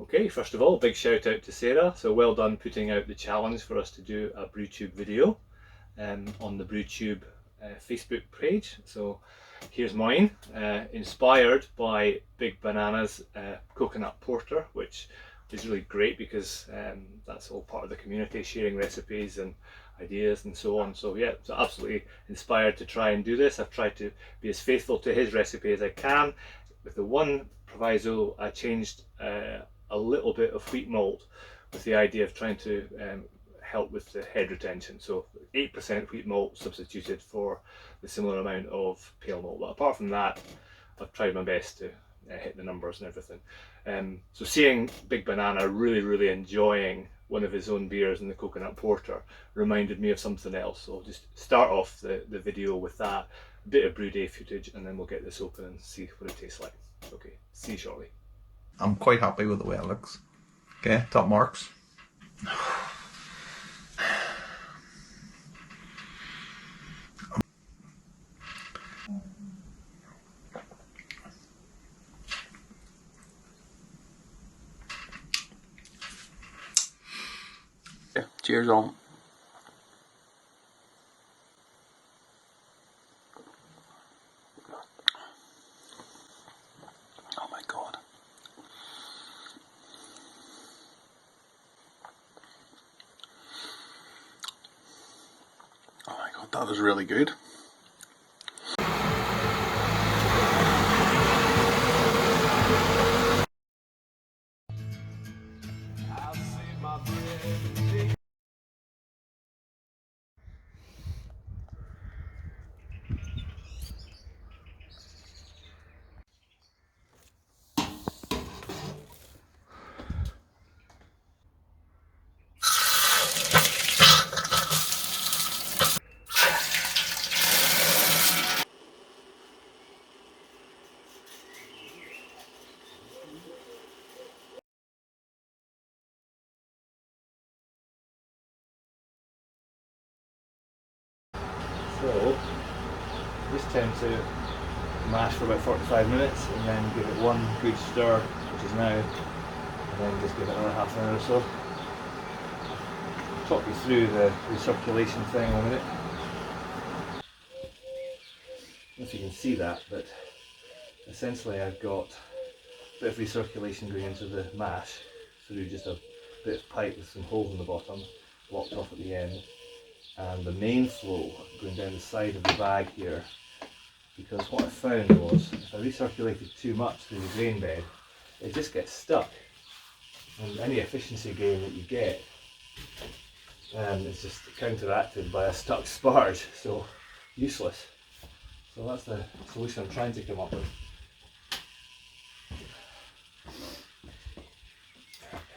Okay, first of all, big shout out to Sarah. So well done putting out the challenge for us to do a BrewTube video on the BrewTube Facebook page. So here's mine, inspired by Big Banana's coconut porter, which is really great because that's all part of the community, sharing recipes and ideas and so on. So yeah, so absolutely inspired to try and do this. I've tried to be as faithful to his recipe as I can. With the one proviso, I changed a little bit of wheat malt with the idea of trying to help with the head retention. So 8% wheat malt substituted for the similar amount of pale malt. But apart from that, I've tried my best to hit the numbers and everything. So seeing Big Banana really enjoying one of his own beers in the coconut porter reminded me of something else. So I'll just start off the video with that, a bit of brew day footage, and then we'll get this open and see what it tastes like. Okay, see you shortly. I'm quite happy with the way it looks. Okay, top marks. Okay, cheers on. Oh my god. Oh my god, that was really good. So just tend to mash for about 45 minutes and then give it one good stir, which is now, and then just give it another half an hour or so. I'll talk you through the recirculation thing in a minute. I don't know if you can see that, but essentially I've got a bit of recirculation going into the mash through just a bit of pipe with some holes in the bottom, blocked off at the end, and the main flow going down the side of the bag here, because what I found was if I recirculated too much through the grain bed, it just gets stuck, and any efficiency gain that you get is just counteracted by a stuck sparge, so useless. So that's the solution I'm trying to come up with.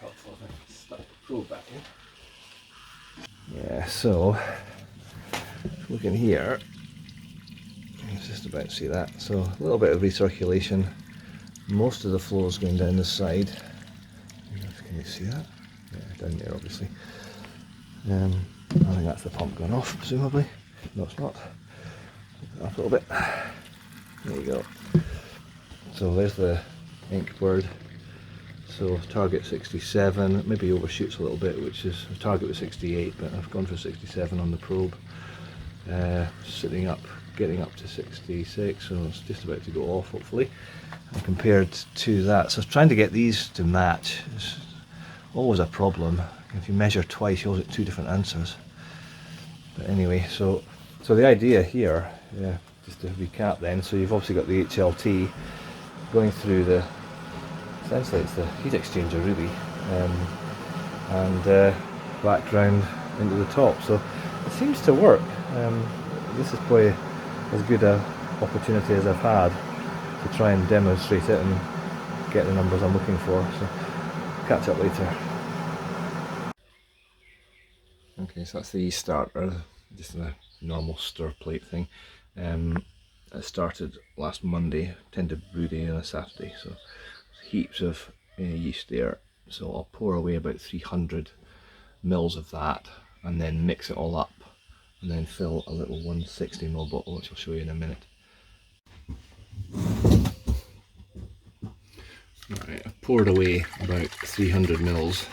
Helpful if I stuck the probe back in. Yeah, so looking here, you just about see that. So a little bit of recirculation. Most of the flow is going down the side. Can you see that? Yeah, down there obviously. I think that's the pump going off, presumably. No, it's not. Put it up a little bit. There you go. So there's the ink bird. So target 67, maybe overshoots a little bit, which is, the target was 68, but I've gone for 67 on the probe. Sitting up, getting up to 66, so it's just about to go off hopefully. And compared to that, so trying to get these to match is always a problem. If you measure twice, you always get two different answers. But anyway, so the idea here, just to recap then, so you've obviously got the HLT going through the, essentially it's the heat exchanger really, and background into the top. So it seems to work. This is probably as good an opportunity as I've had to try and demonstrate it and get the numbers I'm looking for. So catch up later. Okay, so that's the yeast starter, just a normal stir plate thing. It started last Monday, tend to brew day on a Saturday, so heaps of yeast there. So I'll pour away about 300 mils of that and then mix it all up and then fill a little 160 ml bottle, which I'll show you in a minute. Right, I've poured away about 300 mils.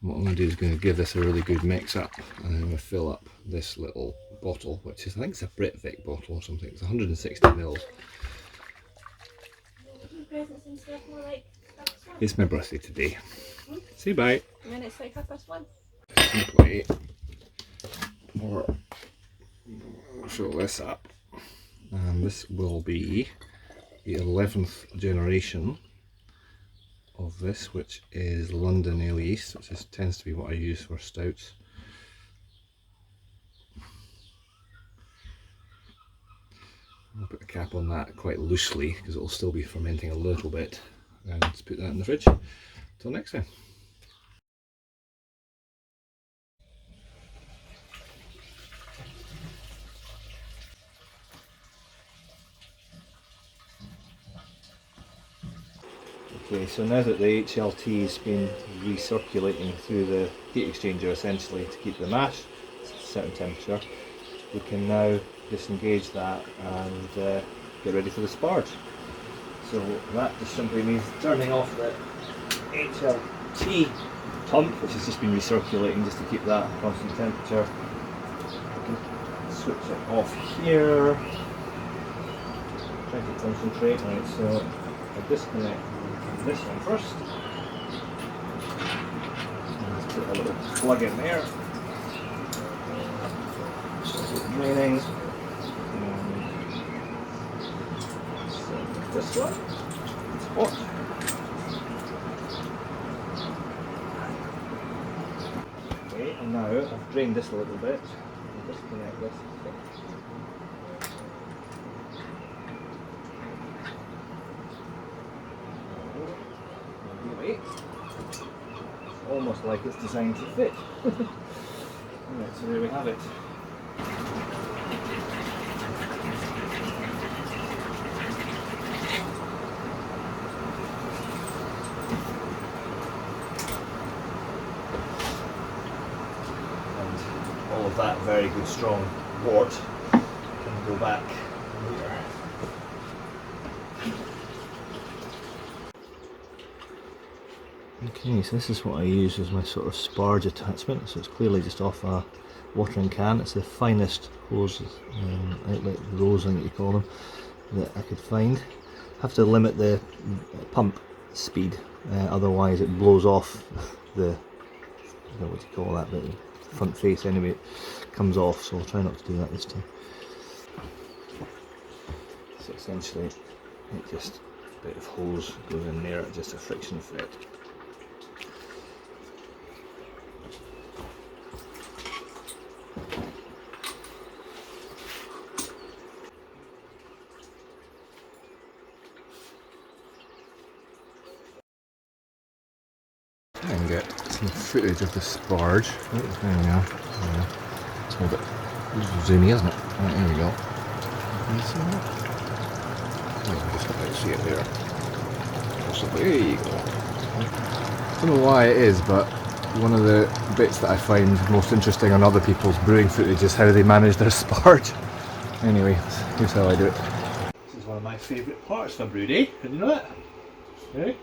What I'm going to do is going to give this a really good mix up, and then I'm going to fill up this little bottle, which is, I think it's a Britvic bottle or something. It's 160 mils. It's my birthday today. Say bye. And then it's like 1:30. Simply fill this up, and this will be the 11th generation of this, which is London ale yeast, which tends to be what I use for stouts. I'll put a cap on that quite loosely because it will still be fermenting a little bit, and just put that in the fridge till next time. Okay, so now that the HLT has been recirculating through the heat exchanger essentially to keep the mash at a certain temperature, we can now disengage that and get ready for the sparge. So that just simply means turning off the HLT pump, which has just been recirculating just to keep that at constant temperature. We can switch it off here. Try to concentrate. Right, so I disconnect this one first. Let's put a little plug in there. Start it draining. And this one. It's hot. Okay, and now I've drained this a little bit. I'll disconnect this. Almost like it's designed to fit. Alright, so there we have it. And all of that very good strong wort can go back here. Okay, so this is what I use as my sort of sparge attachment. So it's clearly just off a watering can. It's the finest hose outlet, rose I think you call them, that I could find. Have to limit the pump speed, otherwise it blows off the, I don't know what you call that, but the front face anyway, it comes off, so I'll try not to do that this time. So essentially it just, a bit of hose goes in there, just a friction effect. And get some footage of the sparge. Oh, there we are. Yeah. It's a little bit zoomy, isn't it? Right, here we go. Can you see that? Oh, you can just about see it there. Possibly. There you go. I don't know why it is, but one of the bits that I find most interesting on other people's brewing footage is how they manage their sparge. Anyway, here's how I do it. This is one of my favourite parts of a brew day. Did you know that? Okay.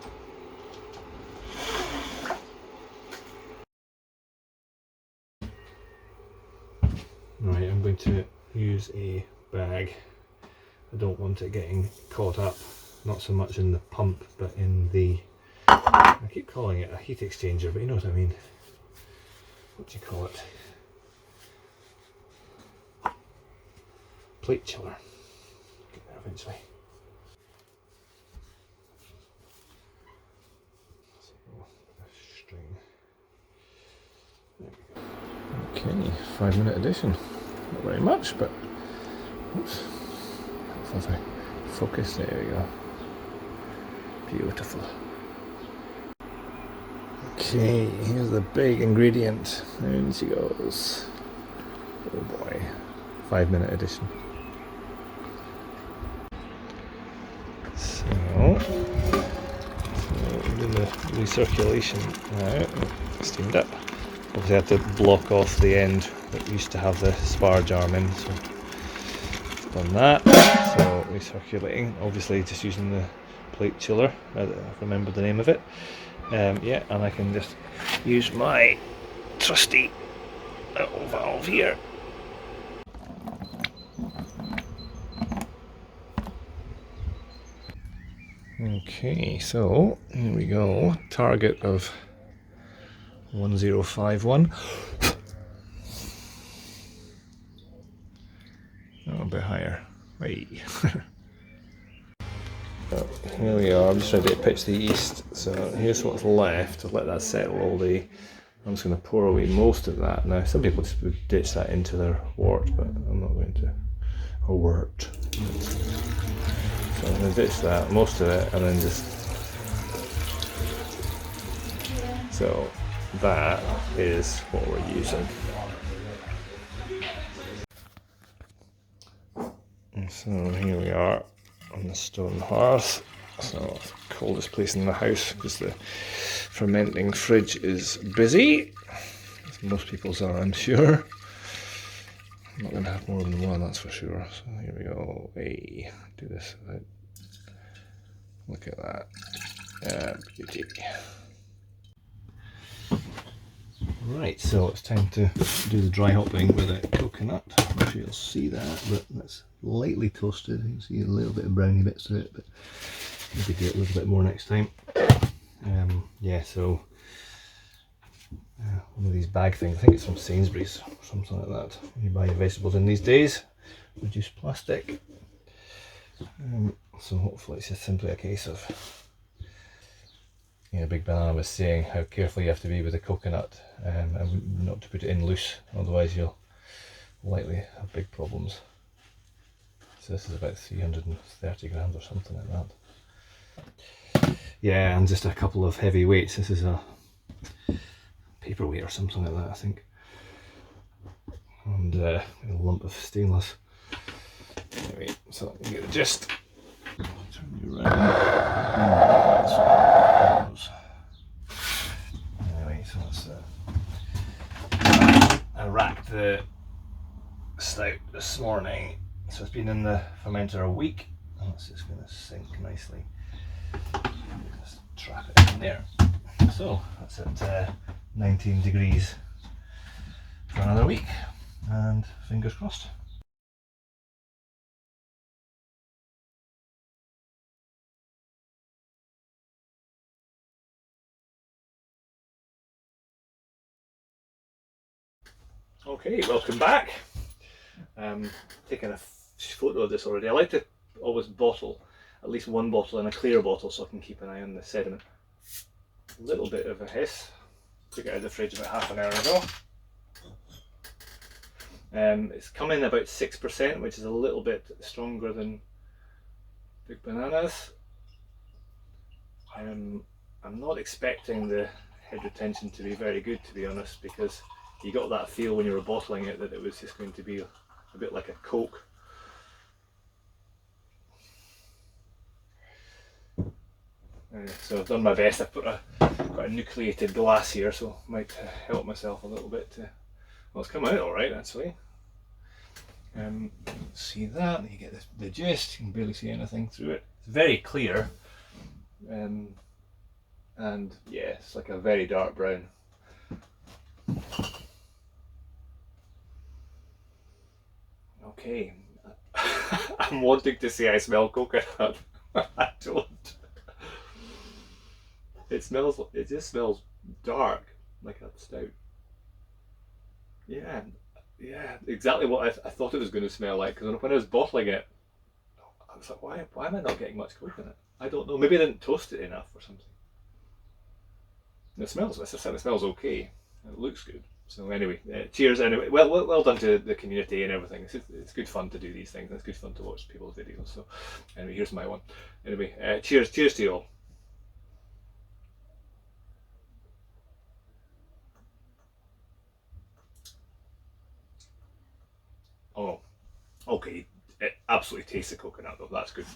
Right, I'm going to use a bag. I don't want it getting caught up, not so much in the pump, but in the, I keep calling it a heat exchanger, but you know what I mean. What do you call it? Plate chiller. Get there eventually. So, a string. There we go. Okay, 5-minute edition. Not very much, but oops. If I focus, there we go. Beautiful. Okay, here's the big ingredient. In she goes. Oh boy. 5-minute edition. So do the recirculation now. Steamed up. Obviously I had to block off the end that used to have the sparge arm in, so done that. So recirculating, obviously just using the plate chiller. I remember the name of it. Yeah, and I can just use my trusty little valve here. Okay, so here we go. Target of 1051. Oh, a bit higher. Right. So here we are. I'm just ready to pitch the yeast. So here's what's left. I'll let that settle all day. I'm just going to pour away most of that. Now, some people just would ditch that into their wort, but I'm not going to. Or wort. So I'm going to ditch that, most of it, and then just. So that is what we're using. And so here we are on the stone hearth. So coldest place in the house because the fermenting fridge is busy, as most people's are, I'm sure. I'm not going to have more than one, that's for sure. So here we go. Hey, do this. Look at that. Beauty. Right, so it's time to do the dry hopping with a coconut. I'm not sure you'll see that, but that's lightly toasted. You can see a little bit of brownie bits to it, but maybe do it a little bit more next time. Yeah, so one of these bag things, I think it's from Sainsbury's or something like that. You buy your vegetables in these days, reduced plastic. So hopefully it's just simply a case of, Big Banana was saying how careful you have to be with the coconut and not to put it in loose, otherwise you'll likely have big problems. So this is about 330 grams or something like that. Yeah, and just a couple of heavy weights. This is a paperweight or something like that, I think. And a lump of stainless. Anyway, so you get the gist. Turn you around. Anyway, so that's I racked the stout this morning. So it's been in the fermenter a week, and it's just going to sink nicely. Just trap it in there. So that's at 19 degrees for another week, and fingers crossed. Okay, welcome back. Taking a photo of this already. I like to always bottle at least one bottle in a clear bottle so I can keep an eye on the sediment. A little bit of a hiss. Took it out of the fridge about half an hour ago. It's come in about 6%, which is a little bit stronger than Big Banana's. I'm not expecting the head retention to be very good, to be honest, because you got that feel when you were bottling it that it was just going to be a bit like a Coke. So I've done my best. I've got a nucleated glass here, so I might help myself a little bit. Well, it's come out all right, actually. See that, and you get the gist. You can barely see anything through it. It's very clear, and yeah, it's like a very dark brown. Okay, I'm wanting to say I smell coconut. I don't. It just smells dark, like a stout. Yeah, exactly what I thought it was going to smell like. Because when I was bottling it, I was like, why am I not getting much coconut? I don't know. Maybe I didn't toast it enough or something. It smells. As I said, it smells okay. It looks good. So anyway, cheers. Anyway, well done to the community and everything. It's good fun to do these things. It's good fun to watch people's videos. So anyway, here's my one. Anyway, cheers to you all. Oh, okay. It absolutely tastes the coconut though. That's good.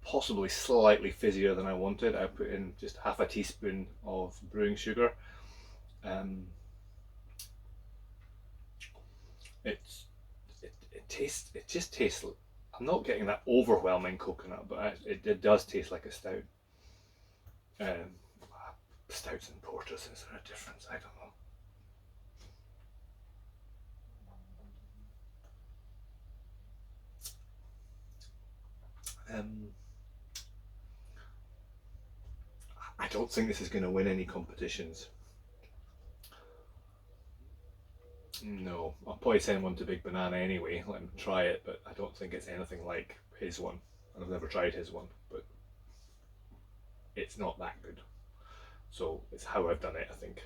Possibly slightly fizzier than I wanted. I put in just half a teaspoon of brewing sugar. It just tastes I'm not getting that overwhelming coconut, but it does taste like a stout. Stouts and porters, is there a difference? I don't know. I don't think this is going to win any competitions. No, I'll probably send one to Big Banana anyway, let him try it, but I don't think it's anything like his one. I've never tried his one, but it's not that good. So it's how I've done it, I think.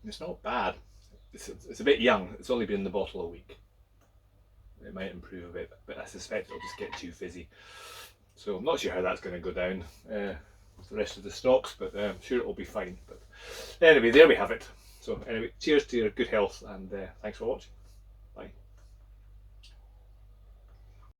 It's not bad. It's a bit young. It's only been in the bottle a week. It might improve a bit, but I suspect it'll just get too fizzy. So I'm not sure how that's going to go down with the rest of the stocks, but I'm sure it'll be fine. But anyway, there we have it. So anyway, cheers to your good health, and thanks for watching.